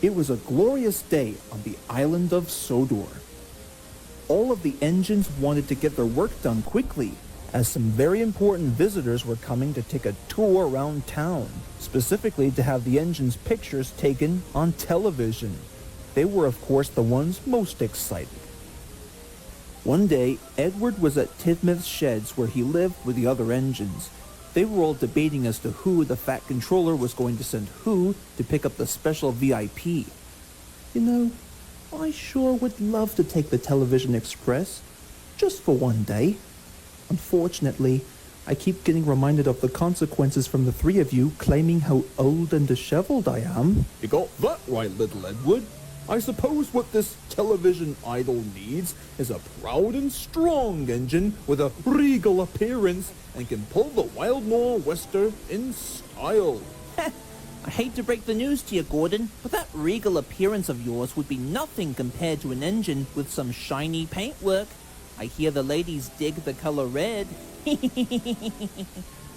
It was a glorious day on the island of Sodor. All of the engines wanted to get their work done quickly, as some very important visitors were coming to take a tour around town, specifically to have the engine's pictures taken on television. They were, of course, the ones most excited. One day, Edward was at Tidmouth's sheds where he lived with the other engines. They were all debating as to who the Fat Controller was going to send who to pick up the special VIP. You know, I sure would love to take the Television Express, just for one day. Unfortunately, I keep getting reminded of the consequences from the three of you claiming how old and disheveled I am. You got that right, little Edward. I suppose what this television idol needs is a proud and strong engine with a regal appearance and can pull the Wild Nor'wester in style. I hate to break the news to you, Gordon, but that regal appearance of yours would be nothing compared to an engine with some shiny paintwork. I hear the ladies dig the color red.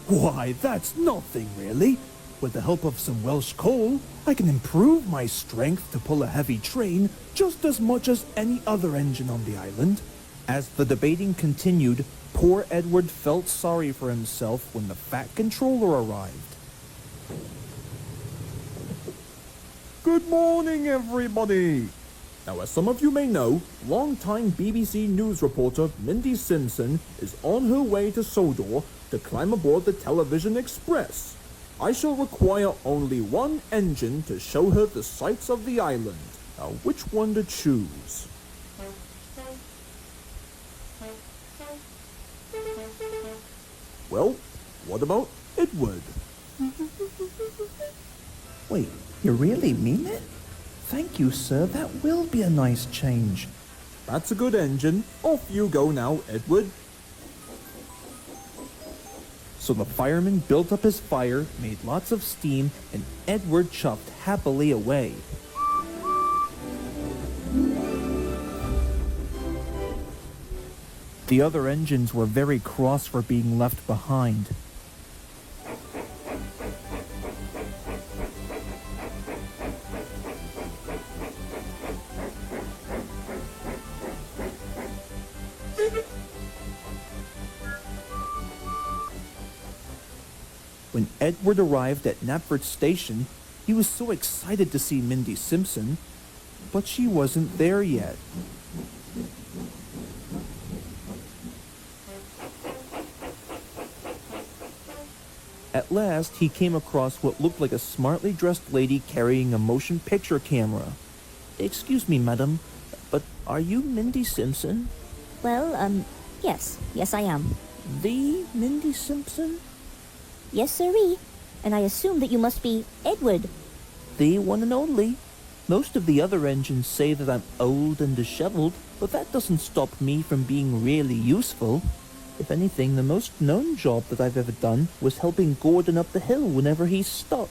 Why, that's nothing, really. With the help of some Welsh coal, I can improve my strength to pull a heavy train just as much as any other engine on the island. As the debating continued, poor Edward felt sorry for himself when the Fat Controller arrived. Good morning, everybody. Now, as some of you may know, long-time BBC News reporter Mindy Simpson is on her way to Sodor to climb aboard the Television Express. I shall require only one engine to show her the sights of the island. Now, which one to choose? Well, what about Edward? Wait, you really mean it? Thank you, sir. That will be a nice change. That's a good engine. Off you go now, Edward. So the fireman built up his fire, made lots of steam, and Edward chuffed happily away. The other engines were very cross for being left behind. When Edward arrived at Knapford Station, he was so excited to see Mindy Simpson, but she wasn't there yet. At last, he came across what looked like a smartly dressed lady carrying a motion picture camera. "Excuse me, madam, but are you Mindy Simpson?" Well, yes I am. "The Mindy Simpson?" Yes, sirree. And I assume that you must be Edward. "The one and only. Most of the other engines say that I'm old and disheveled, but that doesn't stop me from being really useful. If anything, the most known job that I've ever done was helping Gordon up the hill whenever he's stuck."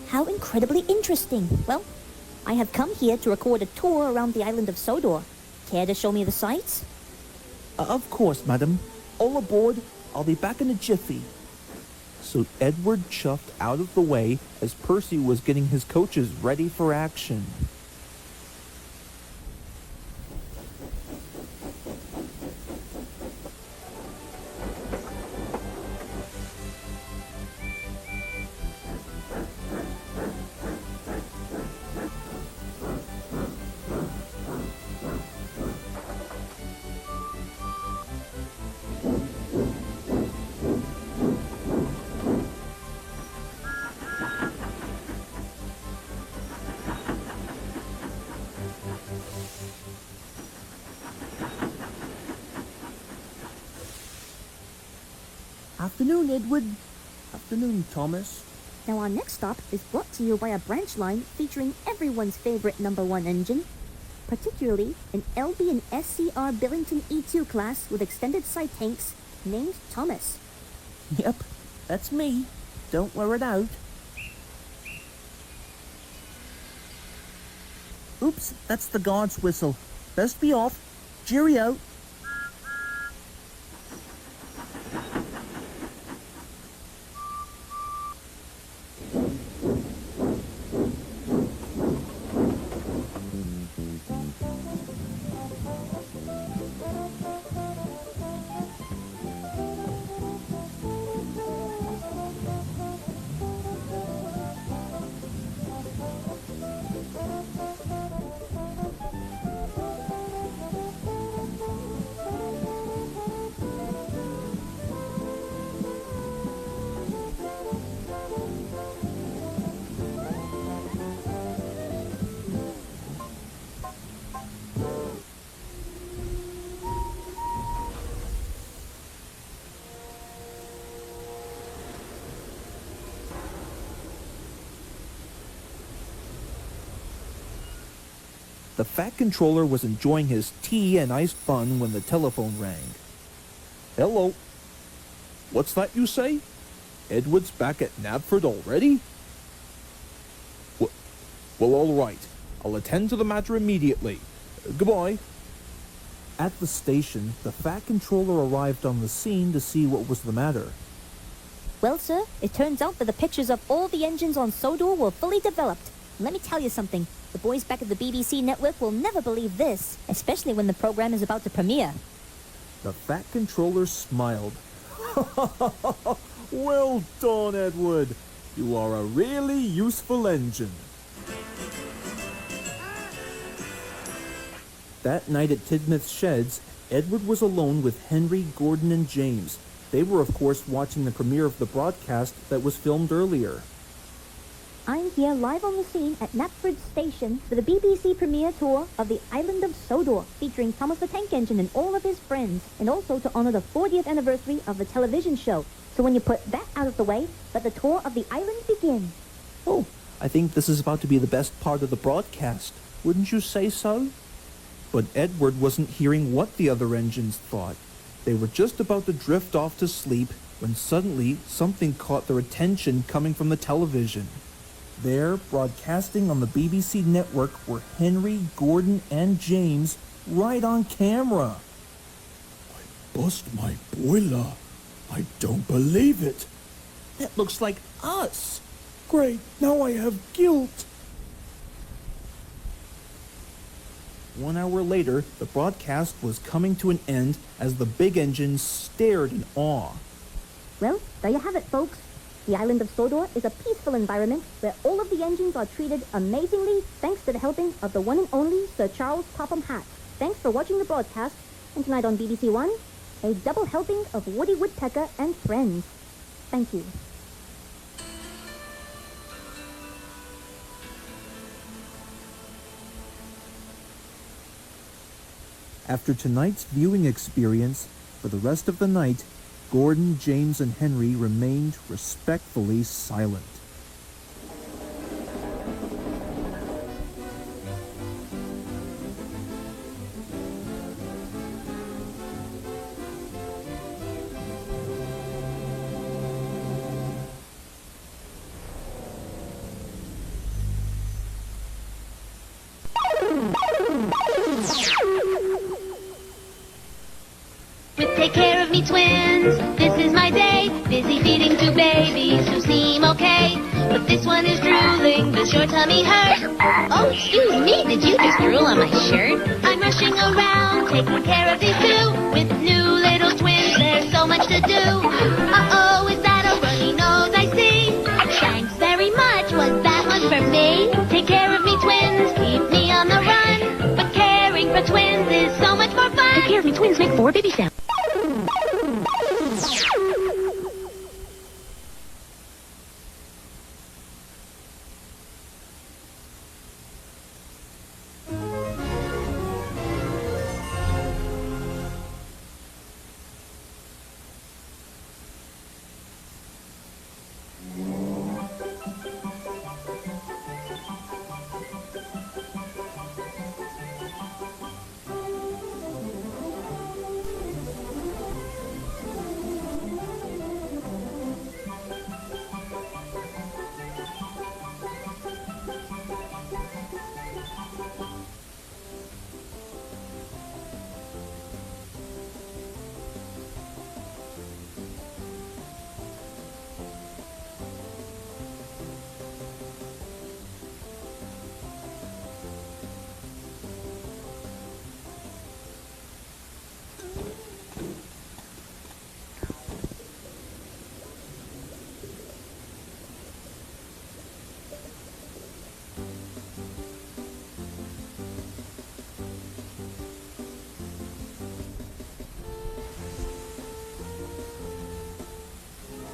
How incredibly interesting. Well, I have come here to record a tour around the island of Sodor. Care to show me the sights? Of course, madam. All aboard. I'll be back in a jiffy." So Edward chuffed out of the way as Percy was getting his coaches ready for action. Afternoon, Edward. Afternoon, Thomas. Now our next stop is brought to you by a branch line featuring everyone's favorite #1 engine, particularly an LB and SCR Billington E2 class with extended side tanks named Thomas. Yep, that's me. Don't wear it out. Oops, that's the guard's whistle. Best be off. Cheerio. The Fat Controller was enjoying his tea and iced bun when the telephone rang. Hello. What's that you say? Edward's back at Knapford already? Well, all right. I'll attend to the matter immediately. Goodbye. At the station, the Fat Controller arrived on the scene to see what was the matter. Well, sir, it turns out that the pictures of all the engines on Sodor were fully developed. And let me tell you something. The boys back at the BBC network will never believe this, especially when the program is about to premiere. The Fat Controller smiled. Well done, Edward. You are a really useful engine. That night at Tidmouth's sheds, Edward was alone with Henry, Gordon, and James. They were, of course, watching the premiere of the broadcast that was filmed earlier. I'm here live on the scene at Knapford Station for the BBC premiere tour of the Island of Sodor, featuring Thomas the Tank Engine and all of his friends, and also to honor the 40th anniversary of the television show. So when you put that out of the way, let the tour of the island begin. Oh, I think this is about to be the best part of the broadcast. Wouldn't you say so? But Edward wasn't hearing what the other engines thought. They were just about to drift off to sleep when suddenly something caught their attention coming from the television. There, broadcasting on the BBC network, were Henry, Gordon, and James right on camera. I bust my boiler. I don't believe it. That looks like us. Great, now I have guilt. 1 hour later, the broadcast was coming to an end as the big engines stared in awe. Well, there you have it, folks. The island of Sodor is a peaceful environment where all of the engines are treated amazingly thanks to the helping of the one and only Sir Charles Topham Hatt. Thanks for watching the broadcast, and tonight on BBC One, a double helping of Woody Woodpecker and friends. Thank you. After tonight's viewing experience, for the rest of the night, Gordon, James, and Henry remained respectfully silent. Take care of me, twins. This is my day. Busy feeding two babies who seem okay. But this one is drooling. Does your tummy hurt? Oh, excuse me. Did you just drool on my shirt? I'm rushing around, taking care of these two. With new little twins, there's so much to do. Uh-oh, is that a runny nose I see? Thanks very much. Was that one for me? Take care of me, twins. Keep me on the run. But caring for twins is so much more fun. Take care of me, twins. Make 4 baby sounds.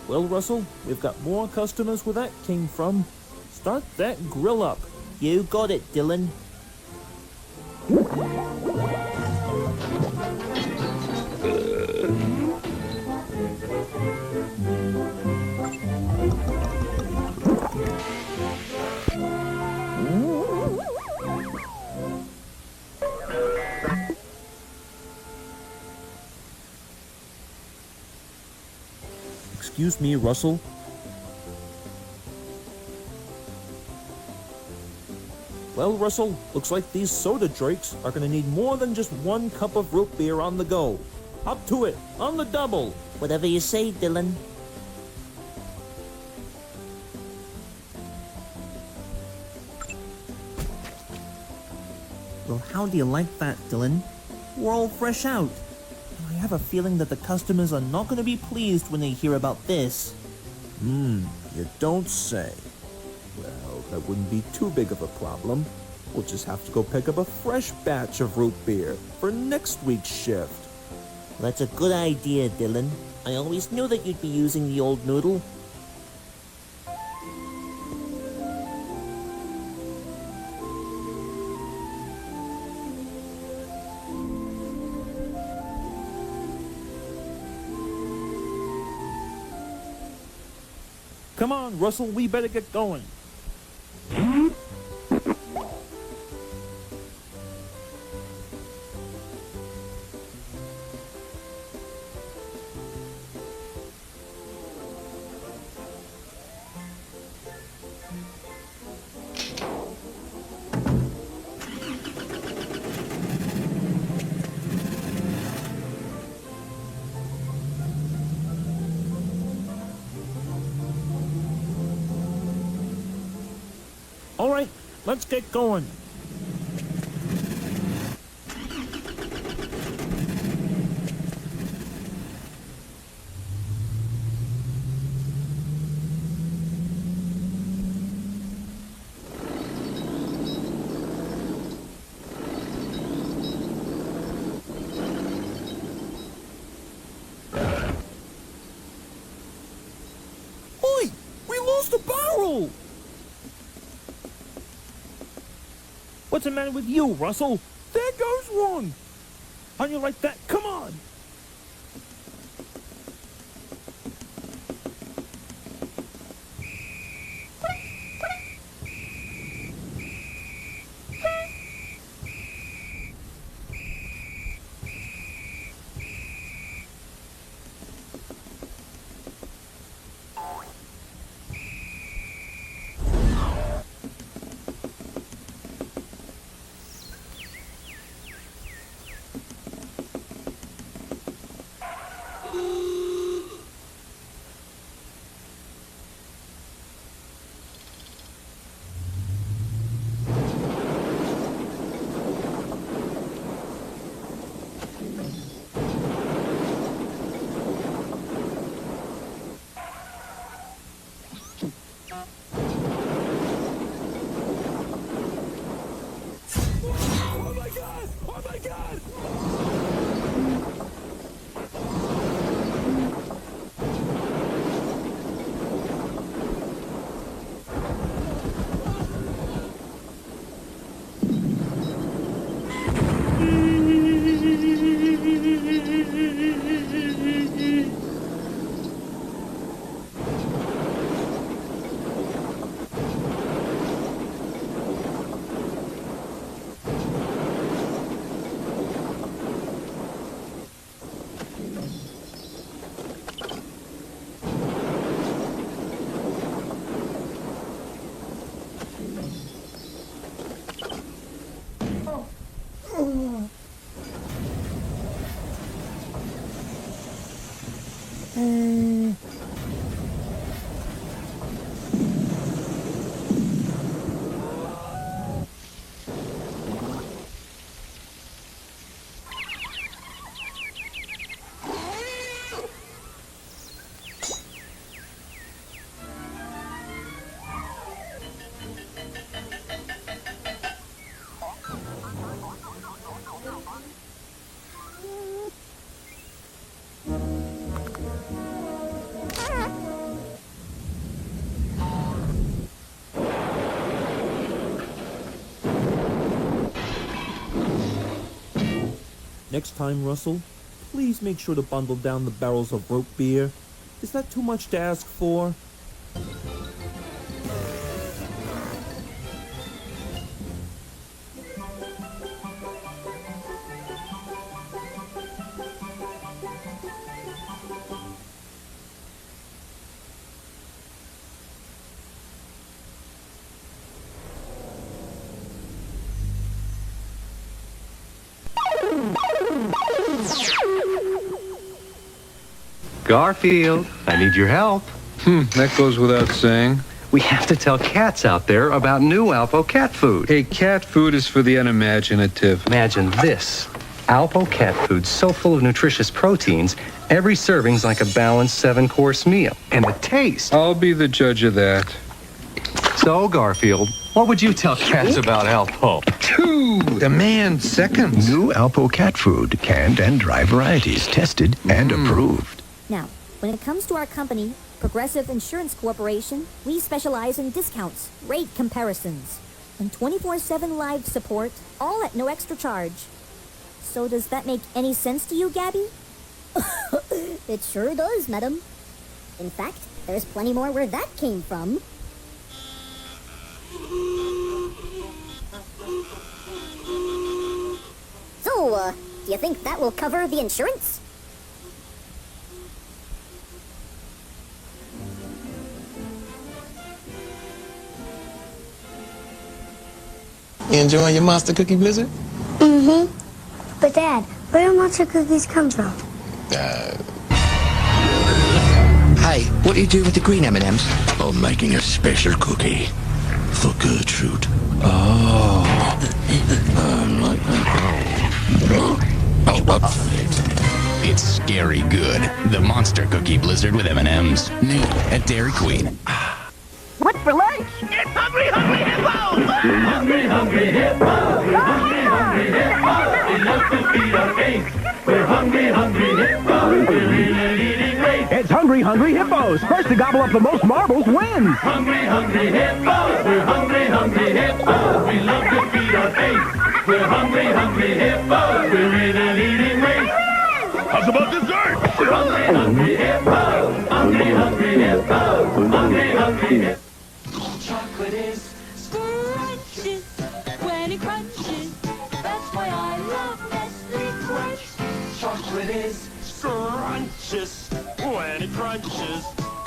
Well, Russell, we've got more customers where that came from. Start that grill up. You got it, Dylan. Excuse me, Russell? Well, Russell, looks like these soda drakes are gonna need more than just 1 cup of root beer on the go. Up to it, on the double. Whatever you say, Dylan. Well, how do you like that, Dylan? We're all fresh out. I have a feeling that the customers are not going to be pleased when they hear about this. You don't say. Well, that wouldn't be too big of a problem. We'll just have to go pick up a fresh batch of root beer for next week's shift. That's a good idea, Dylan. I always knew that you'd be using the old noodle. Come on, Russell, we better get going. All right, let's get going. Oi! We lost a barrel! What's the matter with you, Russell? There goes one! On you like that, come on! Oh my god! Next time, Russell, please make sure to bundle down the barrels of root beer. Is that too much to ask for? Garfield, I need your help. That goes without saying. We have to tell cats out there about new Alpo cat food. Hey, cat food is for the unimaginative. Imagine this. Alpo cat food so full of nutritious proteins, every serving's like a balanced 7-course meal. And the taste. I'll be the judge of that. So, Garfield, what would you tell cats about Alpo? 2 demand seconds. New Alpo cat food, canned and dry varieties, tested and approved. Now, when it comes to our company, Progressive Insurance Corporation, we specialize in discounts, rate comparisons, and 24/7 live support, all at no extra charge. So does that make any sense to you, Gabby? It sure does, madam. In fact, there's plenty more where that came from. So, do you think that will cover the insurance? You enjoying your monster cookie blizzard? Mm-hmm. But Dad, where do monster cookies come from? Hey, what do you do with the green M&Ms? I'm making a special cookie for Gertrude. Oh. Like that. It's scary good. The Monster Cookie Blizzard with M&Ms. New at Dairy Queen. What for lunch? It's Hungry Hungry Hippos! Hungry Hungry Hippos! We're hungry hungry hippos! We love to feed our face. We're hungry hungry hippos! We're in a leading race. It's Hungry Hungry Hippos! First to gobble up the most marbles wins! Hungry Hungry Hippos! We're hungry hungry hippos! We love to feed our face. We're hungry hungry hippos! We're in a leading race. How's about dessert? We're hungry hungry hippos! Hungry hungry hippos! Hungry hungry hippos! Chocolate is scrumptious when it crunches. That's why I love Nestle Crunch. Chocolate is scrumptious when it crunches.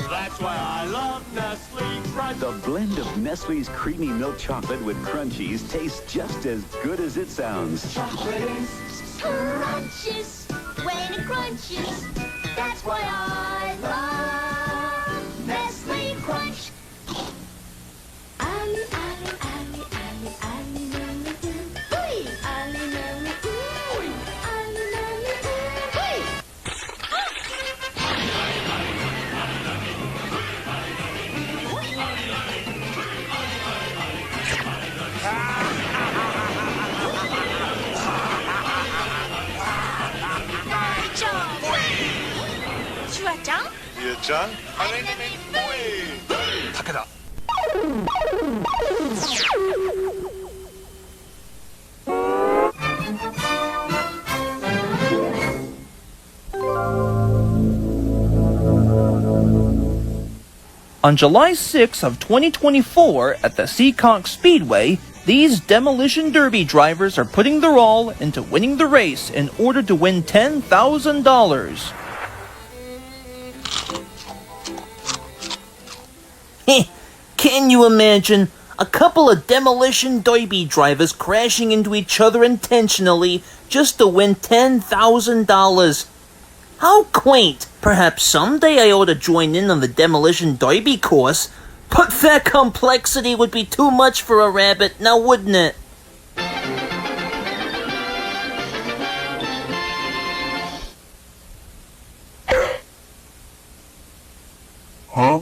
That's why I love Nestle Crunch. The blend of Nestle's creamy milk chocolate with crunchies tastes just as good as it sounds. Chocolate is scrumptious when it crunches. That's why I love Nestle Crunch. On July 6 of 2024 at the Seacock Speedway, these Demolition Derby drivers are putting their all into winning the race in order to win $10,000. Can you imagine a couple of Demolition Derby drivers crashing into each other intentionally just to win $10,000? How quaint! Perhaps someday I ought to join in on the Demolition Derby course, but that complexity would be too much for a rabbit, now wouldn't it? Huh?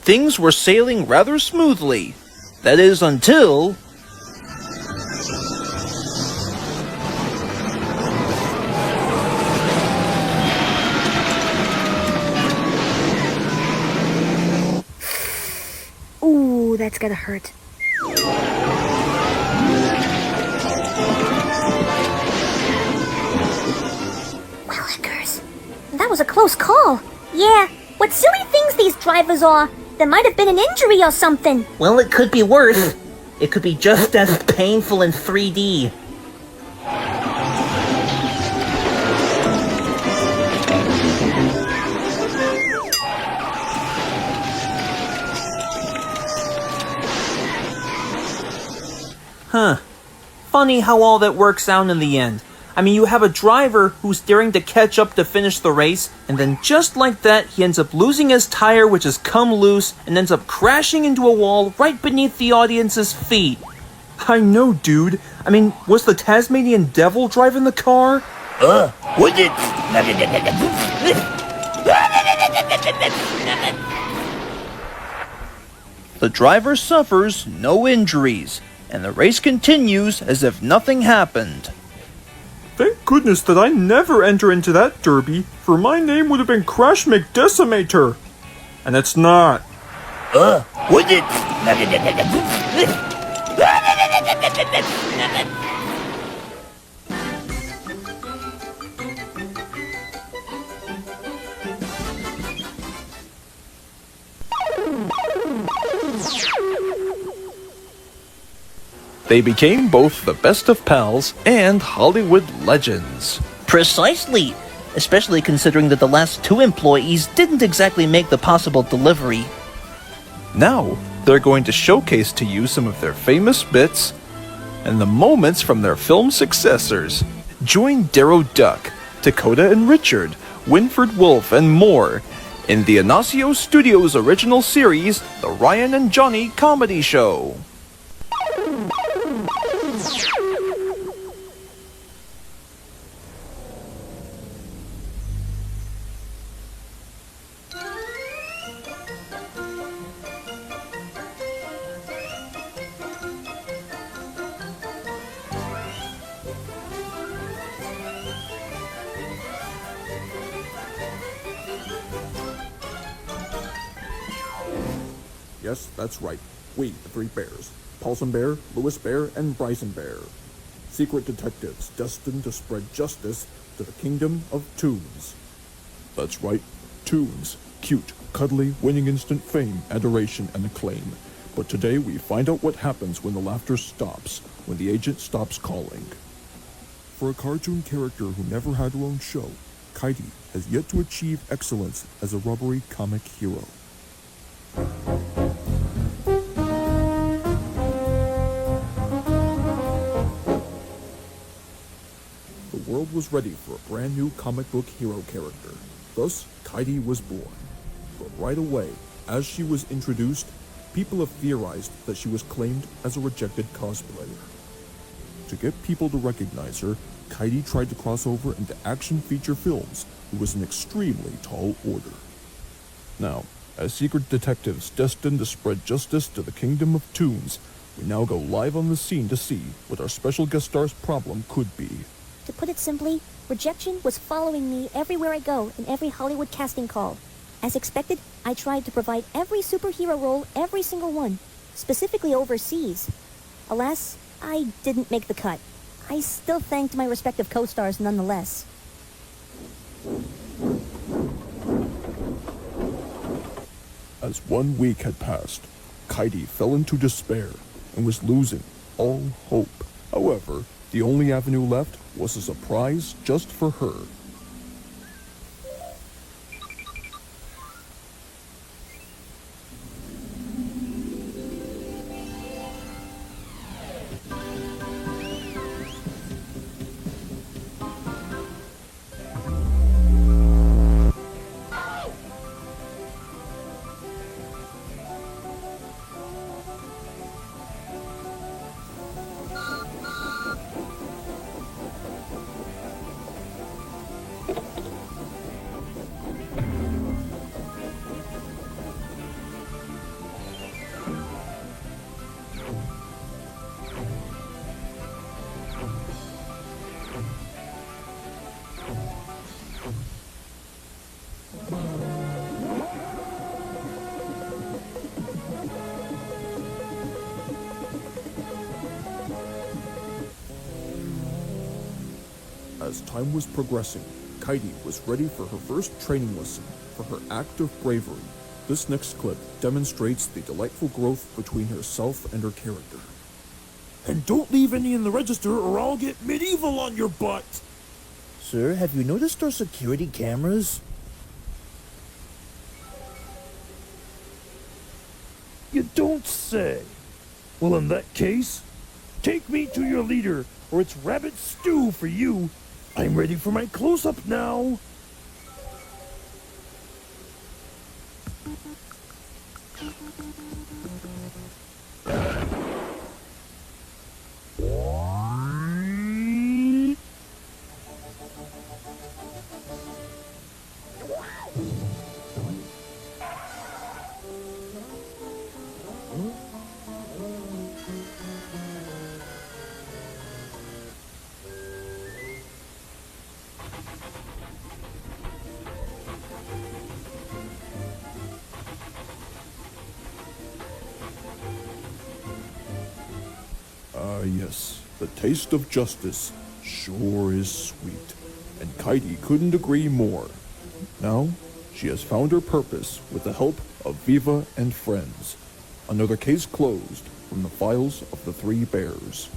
Things were sailing rather smoothly. That is, until... Ooh, that's gotta hurt. Willikers. That was a close call. Yeah, what silly things these drivers are. There might have been an injury or something. Well, it could be worse. It could be just as painful in 3D. Huh. Funny how all that works out in the end. I mean, you have a driver who's daring to catch up to finish the race, and then just like that, he ends up losing his tire, which has come loose, and ends up crashing into a wall right beneath the audience's feet. I know, dude. I mean, was the Tasmanian devil driving the car? Was it? The driver suffers no injuries, and the race continues as if nothing happened. Thank goodness that I never enter into that derby, for my name would have been Crash McDecimator. And it's not. Was it? They became both the best of pals and Hollywood legends. Precisely, especially considering that the last two employees didn't exactly make the possible delivery. Now, they're going to showcase to you some of their famous bits and the moments from their film successors. Join Darrow Duck, Dakota and Richard, Winford Wolfe, and more in the Inacio Studios original series, The Ryan and Johnny Comedy Show. Yes, that's right. We, the three bears. Paulson Bear, Lewis Bear, and Bryson Bear. Secret detectives destined to spread justice to the kingdom of Toons. That's right, Toons. Cute, cuddly, winning instant fame, adoration, and acclaim. But today we find out what happens when the laughter stops, when the agent stops calling. For a cartoon character who never had her own show, Kitey has yet to achieve excellence as a rubbery comic hero. The world was ready for a brand new comic book hero character. Thus, Kitey was born. But right away, as she was introduced, people have theorized that she was claimed as a rejected cosplayer. To get people to recognize her, Kitey tried to cross over into action feature films. It was an extremely tall order. Now, as secret detectives destined to spread justice to the kingdom of Toons, we now go live on the scene to see what our special guest star's problem could be. To put it simply, rejection was following me everywhere I go in every Hollywood casting call. As expected, I tried to provide every superhero role, every single one, specifically overseas. Alas, I didn't make the cut. I still thanked my respective co-stars nonetheless. As 1 week had passed, Kitey fell into despair and was losing all hope. However, the only avenue left was a surprise just for her. As time was progressing, Kitey was ready for her first training lesson for her act of bravery. This next clip demonstrates the delightful growth between herself and her character. And don't leave any in the register or I'll get medieval on your butt! Sir, have you noticed our security cameras? You don't say. Well, in that case, take me to your leader, or it's rabbit stew for you. I'm ready for my close-up now. Yes, the taste of justice sure is sweet, and Kaidi couldn't agree more. Now, she has found her purpose with the help of Viva and friends. Another case closed from the files of the Three Bears.